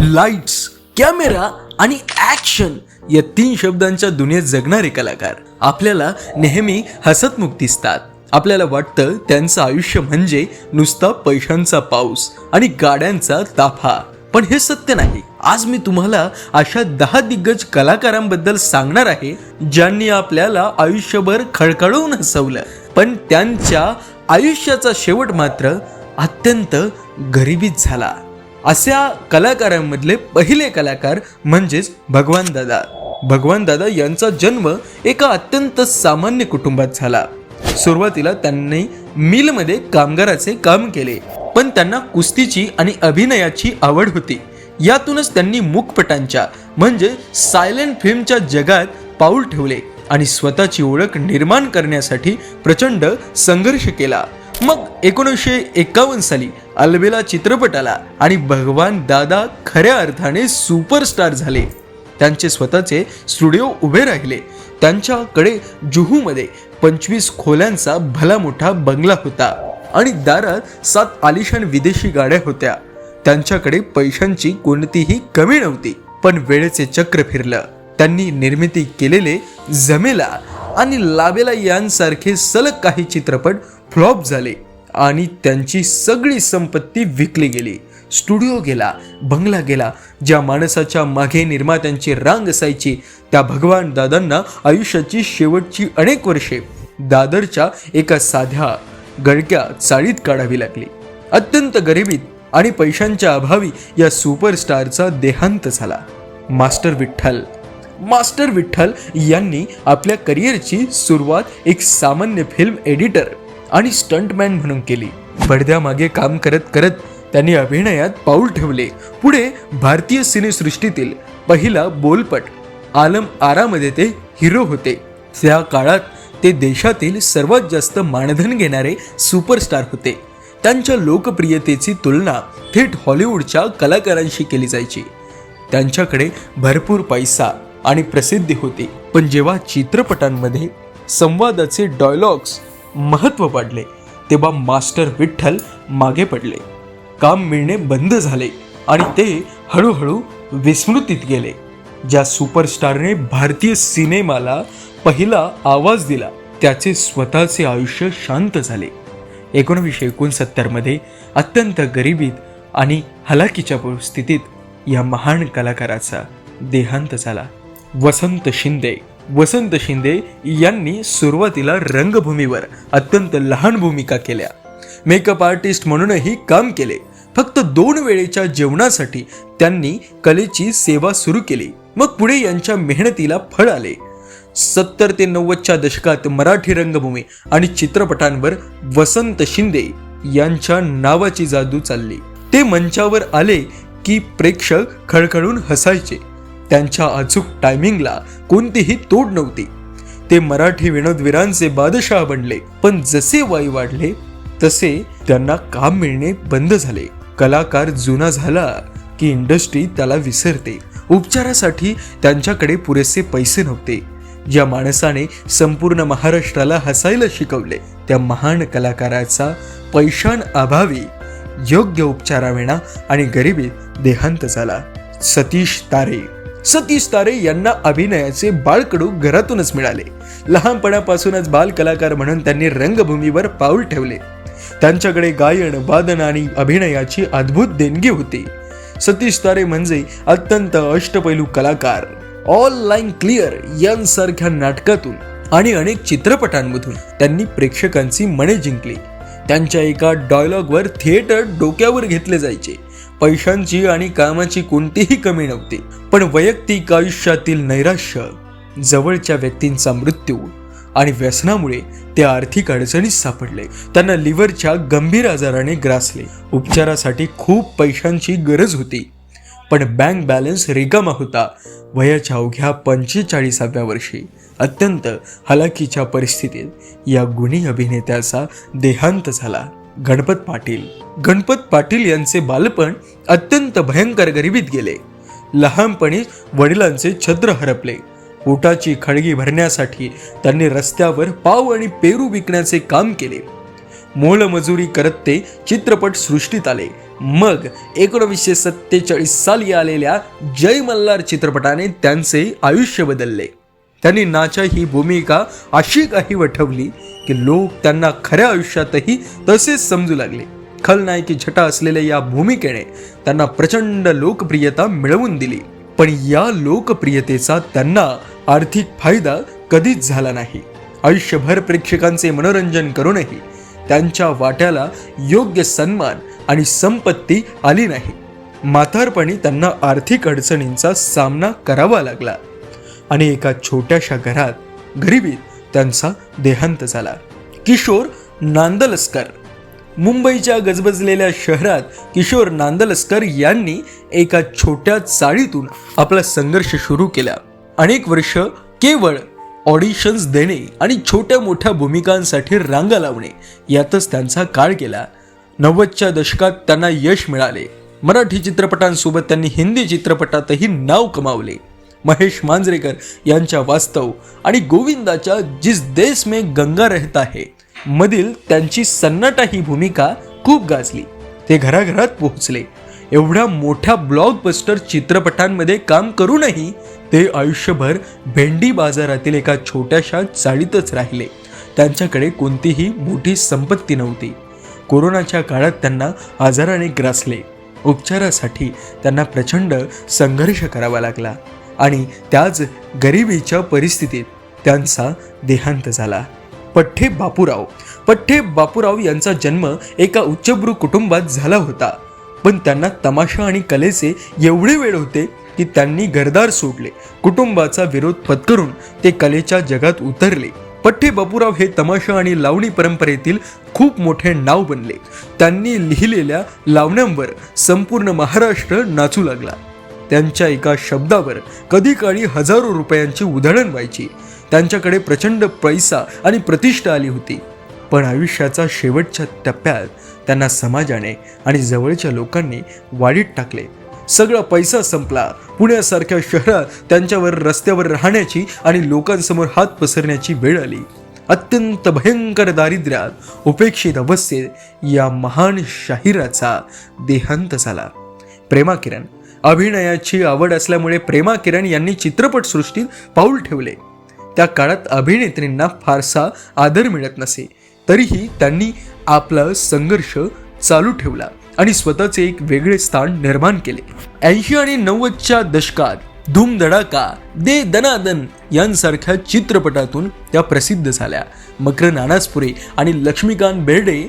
Lights, camera आणि action या 3 शब्दांच्या दुनियेत जगणारे कलाकार आपल्याला नेहमी हसतमुख दिसतात. आपल्याला वाटतं त्यांचं आयुष्य म्हणजे नुसता पैशांचा पाऊस आणि गाड्यांचा ताफा, पण हे सत्य नाही. आज मी तुम्हाला अशा 10 दिग्गज कलाकारांबद्दल सांगणार आहे ज्यांनी आपल्याला आयुष्यभर खळखळवून हसवलं, पण त्यांच्या आयुष्याचा शेवट मात्र अत्यंत गरिबीत झाला. अशा कलाकारांमधले पहिले कलाकार म्हणजेच भगवान दादा. भगवान दादा यांचा जन्म एका अत्यंत सामान्य कुटुंबात झाला. सुरुवातीला त्यांनी मिलमध्ये कामगाराचे काम केले, पण त्यांना कुस्तीची आणि अभिनयाची आवड होती. यातूनच त्यांनी मूकपटांच्या म्हणजे सायलेंट फिल्मच्या जगात पाऊल ठेवले आणि स्वतःची ओळख निर्माण करण्यासाठी प्रचंड संघर्ष केला. मग 1951 साली अलबेला चित्रपट आला आणि भगवान दादा खऱ्या अर्थाने सुपरस्टार झाले. त्यांचे स्वतःचे स्टुडिओ उभे राहिले. त्यांच्याकडे जुहूमध्ये 25 खोल्यांचा भला मोठा बंगला होता आणि दारात 7 आलिशान विदेशी गाड्या होत्या. त्यांच्याकडे पैशांची कोणतीही कमी नव्हती. पण वेळेचे चक्र फिरलं. त्यांनी निर्मिती केलेले जमेला आणि लाबेला यांसारखे सलग काही चित्रपट फ्लॉप झाले आणि त्यांची सगळी संपत्ती विकली गेली. स्टुडिओ गेला, बंगला गेला. ज्या माणसाच्या मागे निर्मात्यांची रांग असायची त्या भगवान दादांना आयुष्याची शेवटची अनेक वर्षे दादरच्या एका साध्या गळक्या चाळीत काढावी लागली. अत्यंत गरिबीत आणि पैशांच्या अभावी या सुपरस्टारचा देहांत झाला. मास्टर विठ्ठल यांनी आपल्या करिअरची सुरुवात एक सामान्य फिल्म एडिटर आणि स्टंटमॅन म्हणून केली. पडद्यामागे काम करत करत त्यांनी अभिनयात पाऊल ठेवले. पुढे भारतीय सिनेसृष्टीतील पहिला बोलपट आलम आरामध्ये ते हिरो होते. त्या काळात ते देशातील सर्वात जास्त मानधन घेणारे सुपरस्टार होते. त्यांच्या लोकप्रियतेची तुलना थेट हॉलिवूडच्या कलाकारांशी केली जायची. त्यांच्याकडे भरपूर पैसा आणि प्रसिद्धी होती. पण जेव्हा चित्रपटांमध्ये संवादाचे डायलॉग्स महत्त्व पडले तेव्हा मास्टर विठ्ठल मागे पडले. काम मिळणे बंद झाले आणि ते हळूहळू विस्मृतीत गेले. ज्या सुपरस्टारने भारतीय सिनेमाला पहिला आवाज दिला त्याचे स्वतःचे आयुष्य शांत झाले. 1969 मध्ये अत्यंत गरिबीत आणि हलाखीच्या परिस्थितीत या महान कलाकाराचा देहांत झाला. वसंत शिंदे यांनी सुरुवातीला रंगभूमीवर अत्यंत लहान भूमिका केल्या. मेकअप आर्टिस्ट म्हणूनही काम केले. फक्त 2 वेळेच्या जेवणासाठी त्यांनी कलेची सेवा सुरू केली. मग पुढे यांच्या मेहनतीला फळ आले. 70 ते 90च्या दशकात मराठी रंगभूमी आणि चित्रपटांवर वसंत शिंदे यांच्या नावाची जादू चालली. ते मंचावर आले की प्रेक्षक खळखळून हसायचे. त्यांच्या अचूक टायमिंगला कोणतीही तोड नव्हती. ते मराठी विनोदवीरांचे बादशाह बनले. पण जसे वय वाढले तसे त्यांना काम मिळणे बंद झाले. कलाकार जुना झाला की इंडस्ट्री त्याला विसरते. उपचारासाठी त्यांच्याकडे पुरेसे पैसे नव्हते. ज्या माणसाने संपूर्ण महाराष्ट्राला हसायला शिकवले त्या महान कलाकाराचा पैशांअभावी योग्य उपचाराविना आणि गरिबीत देहांत झाला. सतीश तारे यांना अभिनयाचे बाळकडू घरातूनच मिळाले. लहानपणापासूनच बाल कलाकार म्हणून त्यांनी रंगभूमीवर पाऊल ठेवले. त्यांच्याकडे गायन, वादन आणि अभिनयाची अद्भुत देणगी होती. सतीश तारे म्हणजे अत्यंत अष्टपैलू कलाकार. ऑल लाईन क्लिअर यांसारख्या नाटकातून आणि अनेक चित्रपटांमधून त्यांनी प्रेक्षकांची मने जिंकली. त्यांच्या एका डायलॉगवर थिएटर डोक्यावर घेतले जायचे. पैशांची आणि कामाची कोणतीही कमी नव्हती. पण वैयक्तिक आयुष्यातील नैराश्य, जवळच्या व्यक्तींचा मृत्यू आणि व्यसनामुळे ते आर्थिक अडचणीत सापडले. त्यांना लिव्हरच्या गंभीर आजाराने ग्रासले. उपचारासाठी खूप पैशांची गरज होती, पण बँक बॅलन्स रिकामा होता. वयाच्या अवघ्या 45व्या वर्षी अत्यंत हलाखीच्या परिस्थितीत या गुणी अभिनेत्याचा देहांत झाला. गणपत पाटील यांचे बालपण अत्यंत भयंकर गरिबीत गेले. लहानपणी वडिलांचे छत्र हरपले. पोटाची खळगी भरण्यासाठी त्यांनी रस्त्यावर पाव आणि पेरू विकण्याचे काम केले. मोलमजुरी करत ते चित्रपट सृष्टीत आले. मग 1947 साली आलेल्या जय मल्हार चित्रपटाने त्यांचे आयुष्य बदलले. त्यांनी नाचा ही भूमिका अशी काही वठवली की लोक त्यांना खऱ्या आयुष्यातही तसेच समजू लागले. खलनायकी छटा असलेल्या या भूमिकेने त्यांना प्रचंड लोकप्रियता मिळवून दिली. पण या लोकप्रियतेचा त्यांना आर्थिक फायदा कधीच झाला नाही. आयुष्यभर प्रेक्षकांचे मनोरंजन करूनही त्यांच्या वाट्याला योग्य सन्मान आणि संपत्ती आली नाही. म्हातारपणी त्यांना आर्थिक अडचणींचा सामना करावा लागला आणि एका छोट्याशा घरात गरिबीत त्यांचा देहांत झाला. किशोर नांदलस्कर. मुंबईच्या गजबजलेल्या शहरात किशोर नांदलस्कर यांनी एका छोट्या चाळीतून आपला संघर्ष सुरू केला. अनेक वर्ष केवळ ऑडिशन्स देणे आणि छोट्या मोठ्या भूमिकांसाठी रांगा लावणे यातच त्यांचा काळ गेला. 90च्या दशकात त्यांना यश मिळाले. मराठी चित्रपटांसोबत त्यांनी हिंदी चित्रपटातही नाव कमावले. महेश मांजरेकर यांच्या वास्तव आणि गोविंदाच्या जिस देश में गंगा रहता है मधील त्यांची सन्नाटा ही भूमिका खूप गाजली. ते घराघरात पोहोचले. एवढ्या मोठ्या ब्लॉकबस्टर चित्रपटांमध्ये काम करूनही ते आयुष्यभर भेंडी बाजारातील एका छोट्याशा चाळीतच राहिले. त्यांच्याकडे कोणतीही मोठी संपत्ती नव्हती. कोरोनाच्या काळात त्यांना आजाराने ग्रासले. उपचारासाठी त्यांना प्रचंड संघर्ष करावा लागला आणि त्याच गरिबीच्या परिस्थितीत त्यांचा देहांत झाला. पठ्ठे बापूराव यांचा जन्म एका उच्चभ्रू कुटुंबात झाला होता. पण त्यांना तमाशा आणि कलेचे एवढे वेड होते की त्यांनी घरदार सोडले. कुटुंबाचा विरोध पत्करून ते कलेच्या जगात उतरले. पठ्ठे बापूराव हे तमाशा आणि लावणी परंपरेतील खूप मोठे नाव बनले. त्यांनी लिहिलेल्या लावण्यांवर संपूर्ण महाराष्ट्र नाचू लागला. त्यांच्या एका शब्दावर कधी काळी हजारो रुपयांची उधळण व्हायची. त्यांच्याकडे प्रचंड पैसा आणि प्रतिष्ठा आली होती. पण आयुष्याच्या शेवटच्या टप्प्यात त्यांना समाजाने आणि जवळच्या लोकांनी वाडीत टाकले. सगळा पैसा संपला. पुण्यासारख्या शहरात त्यांच्यावर रस्त्यावर राहण्याची आणि लोकांसमोर हात पसरण्याची वेळ आली. अत्यंत भयंकर दारिद्र्यात उपेक्षित अवस्थेत या महान शाहिराचा देहांत झाला. प्रेमा किरण. अभिनयाची आवड असल्यामुळे प्रेमा किरण यांनी चित्रपटसृष्टीत पाऊल ठेवले. त्या काळात अभिनेत्रींना फारसा आदर मिळत नसे. तरीही त्यांनी आपला संघर्ष चालू ठेवला आणि स्वतःचे एक वेगळे स्थान निर्माण केले. 80 आणि 90च्या दशकात धूम धडाका, दे दनादन यांसारख्या चित्रपटातून त्या प्रसिद्ध झाल्या. मकर नानासपुरे आणि लक्ष्मीकांत बेर्डे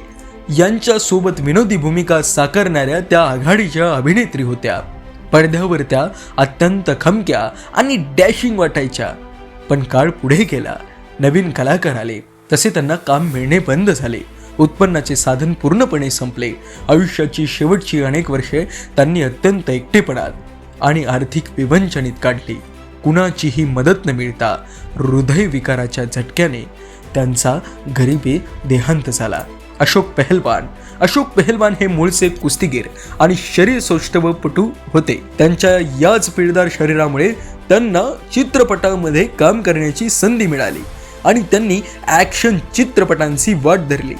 यांच्या सोबत विनोदी भूमिका साकारणाऱ्या त्या आघाडीच्या अभिनेत्री होत्या. पडद्यावर त्या अत्यंत खमक्या आणि डॅशिंग वाटायच्या. पण काळ पुढे गेला. नवीन कलाकार आले तसे त्यांना काम मिळणे बंद झाले. उत्पन्नाचे साधन पूर्णपणे संपले. आयुष्याची शेवटची अनेक वर्षे त्यांनी अत्यंत एकटेपणात आणि आर्थिक विवंचनेत काढली. कुणाचीही मदत न मिळता हृदयविकाराच्या झटक्याने त्यांचा गरिबी देहांत झाला. अशोक पेहलवान हे मूळचे कुस्तीगीर आणि शरीर सौष्ठवपटू होते. त्यांच्या याच पिळदार शरीरामुळे त्यांना चित्रपटामध्ये काम करण्याची संधी मिळाली आणि त्यांनी ॲक्शन चित्रपटांची वाट धरली.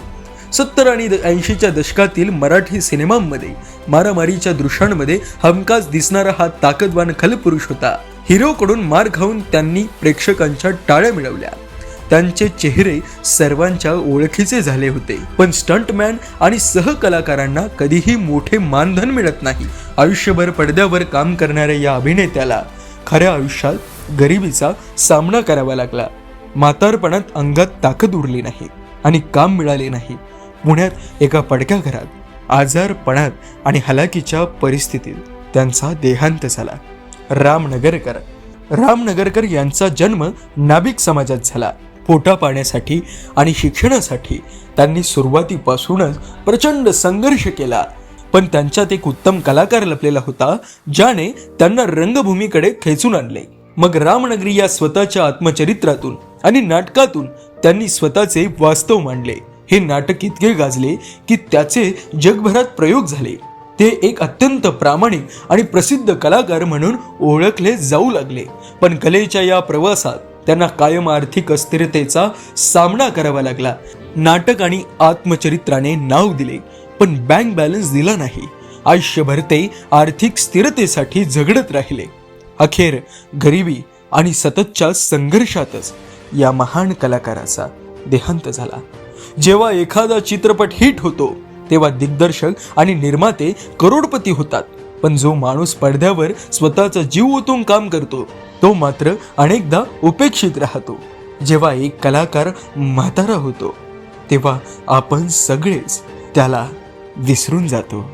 70 आणि 80च्या दशकातील मराठी सिनेमांमध्ये मारामारीच्या दृश्यांमध्ये हमखास दिसणारा हा ताकदवान खलपुरुष होता. हिरोकडून मार खाऊन त्यांनी प्रेक्षकांच्या टाळ्या मिळवल्या. त्यांचे चेहरे सर्वांच्या ओळखीचे झाले होते. पण स्टंटमॅन आणि सहकलाकारांना कधीही मोठे मानधन मिळत नाही. आयुष्यभर पडद्यावर काम करणाऱ्या या अभिनेत्याला खऱ्या आयुष्यात गरिबीचा सामना करावा लागला. म्हातारपणात अंगात ताकद उरली नाही आणि काम मिळाले नाही. पुण्यात एका पडक्या घरात आजारपणात आणि हलाखीच्या परिस्थितीत त्यांचा देहांत झाला. राम नगरकर यांचा जन्म नाभिक समाजात झाला. पोटा पाण्यासाठी आणि शिक्षणासाठी त्यांनी सुरुवातीपासूनच प्रचंड संघर्ष केला. पण त्यांच्यात एक उत्तम कलाकार लपलेला होता ज्याने त्यांना रंगभूमीकडे खेचून आणले. मग रामनगरी या स्वतःच्या आत्मचरित्रातून आणि नाटकातून त्यांनी स्वतःचे वास्तव मांडले. हे नाटक इतके गाजले की त्याचे जगभरात प्रयोग झाले. ते एक अत्यंत प्रामाणिक आणि प्रसिद्ध कलाकार म्हणून ओळखले जाऊ लागले. पण कलेच्या या प्रवासात त्यांना कायम आर्थिक अस्थिरतेचा सामना करावा लागला. नाटक आणि आत्मचरित्राने नाव दिले, पण बँक बॅलन्स दिला नाही. आयुष्यभर ते आर्थिक स्थिरतेसाठी झगडत राहिले. अखेर गरिबी आणि सततच्या संघर्षातच या महान कलाकाराचा देहांत झाला. जेव्हा एखादा चित्रपट हिट होतो तेव्हा दिग्दर्शक आणि निर्माते करोडपती होतात, पण जो माणूस पडद्यावर स्वतःचा जीव ओतून काम करतो तो मात्र अनेकदा उपेक्षित राहतो. जेव्हा एक कलाकार म्हातारा होतो तेव्हा आपण सगळेच त्याला विसरून जातो.